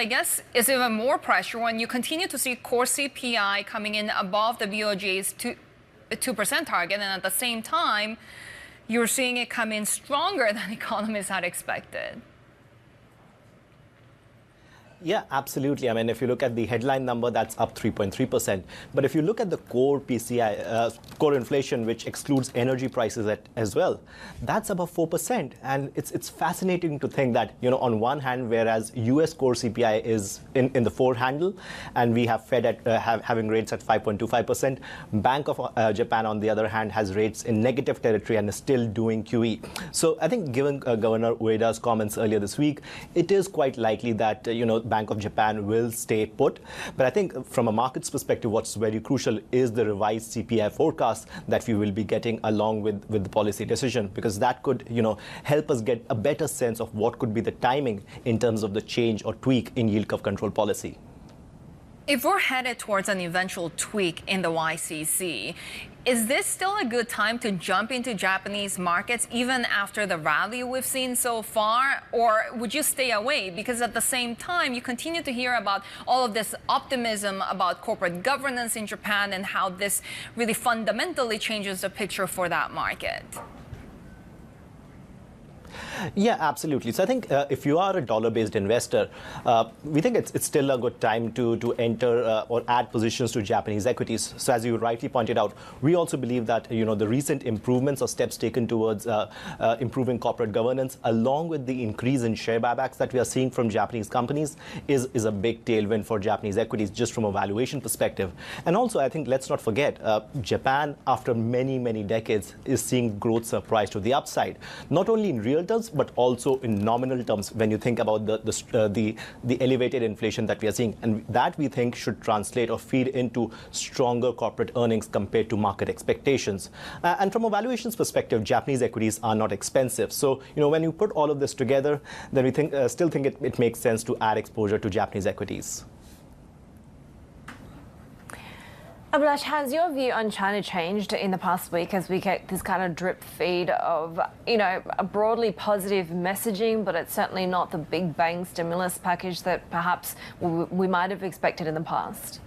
I guess is even more pressure when you continue to see core CPI coming in above the BOJ's 2% target, and at the same time, you're seeing it come in stronger than economists had expected. Yeah, absolutely. I mean, if you look at the headline number, that's up 3.3%. But if you look at the core PCI, core inflation, which excludes energy prices as well, that's above 4%. And it's fascinating to think that, on one hand, whereas US core CPI is in the 4 handle, and we have Fed at having rates at 5.25%, Bank of Japan, on the other hand, has rates in negative territory and is still doing QE. So I think given Governor Ueda's comments earlier this week, it is quite likely that, Bank of Japan will stay put. But I think from a market's perspective, what's very crucial is the revised CPI forecast that we will be getting along with the policy decision, because that could, help us get a better sense of what could be the timing in terms of the change or tweak in yield curve control policy. If we're headed towards an eventual tweak in the YCC, is this still a good time to jump into Japanese markets even after the rally we've seen so far? Or would you stay away? Because at the same time, you continue to hear about all of this optimism about corporate governance in Japan and how this really fundamentally changes the picture for that market. Yeah, absolutely. So I think if you are a dollar-based investor, we think it's still a good time to enter or add positions to Japanese equities. So as you rightly pointed out, we also believe that the recent improvements or steps taken towards improving corporate governance, along with the increase in share buybacks that we are seeing from Japanese companies, is a big tailwind for Japanese equities just from a valuation perspective. And also, I think let's not forget, Japan, after many decades, is seeing growth surprise to the upside, not only in real terms, but also in nominal terms when you think about the elevated inflation that we are seeing. And that, we think, should translate or feed into stronger corporate earnings compared to market expectations. And from a valuations perspective, Japanese equities are not expensive. So, when you put all of this together, then we still think it makes sense to add exposure to Japanese equities. Abhilash, has your view on China changed in the past week as we get this kind of drip feed of, a broadly positive messaging, but it's certainly not the big bang stimulus package that perhaps we might have expected in the past?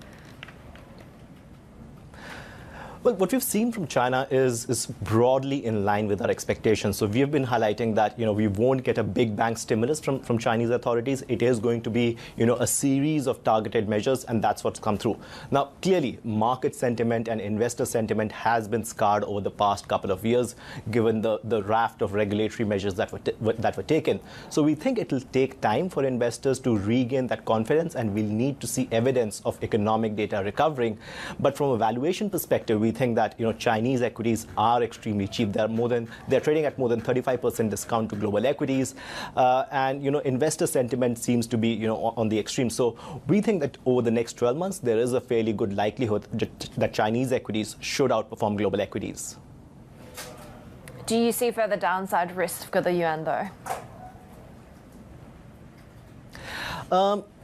Well, what we've seen from China is broadly in line with our expectations. So we have been highlighting that, we won't get a big bang stimulus from Chinese authorities. It is going to be, a series of targeted measures, and that's what's come through. Now, clearly, market sentiment and investor sentiment has been scarred over the past couple of years, given the raft of regulatory measures that were taken. So we think it will take time for investors to regain that confidence, and we'll need to see evidence of economic data recovering. But from a valuation perspective, we think that Chinese equities are extremely cheap. They're trading at more than 35% discount to global equities, and investor sentiment seems to be on the extreme. So we think that over the next 12 months there is a fairly good likelihood that Chinese equities should outperform global equities. Do you see further downside risk for the yuan, though?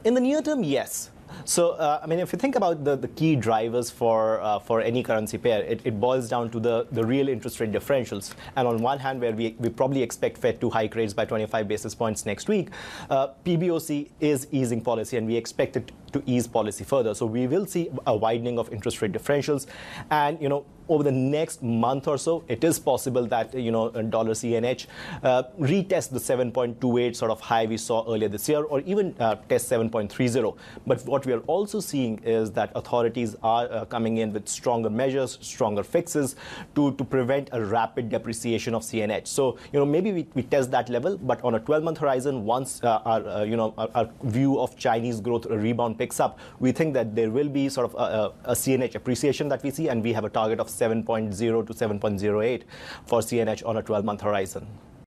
In the near term, yes. So, if you think about the key drivers for any currency pair, it boils down to the real interest rate differentials. And on one hand, where we probably expect Fed to hike rates by 25 basis points next week, PBOC is easing policy, and we expect it to ease policy further. So we will see a widening of interest rate differentials. And, over the next month or so, it is possible that, dollar CNH retest the 7.28 sort of high we saw earlier this year, or even test 7.30. But what we are also seeing is that authorities are coming in with stronger measures, stronger fixes to prevent a rapid depreciation of CNH. So, maybe we test that level, but on a 12-month horizon, once our view of Chinese growth rebound picks up, we think that there will be sort of a CNH appreciation that we see, and we have a target of 7.0 to 7.08 for CNH on a 12-month horizon.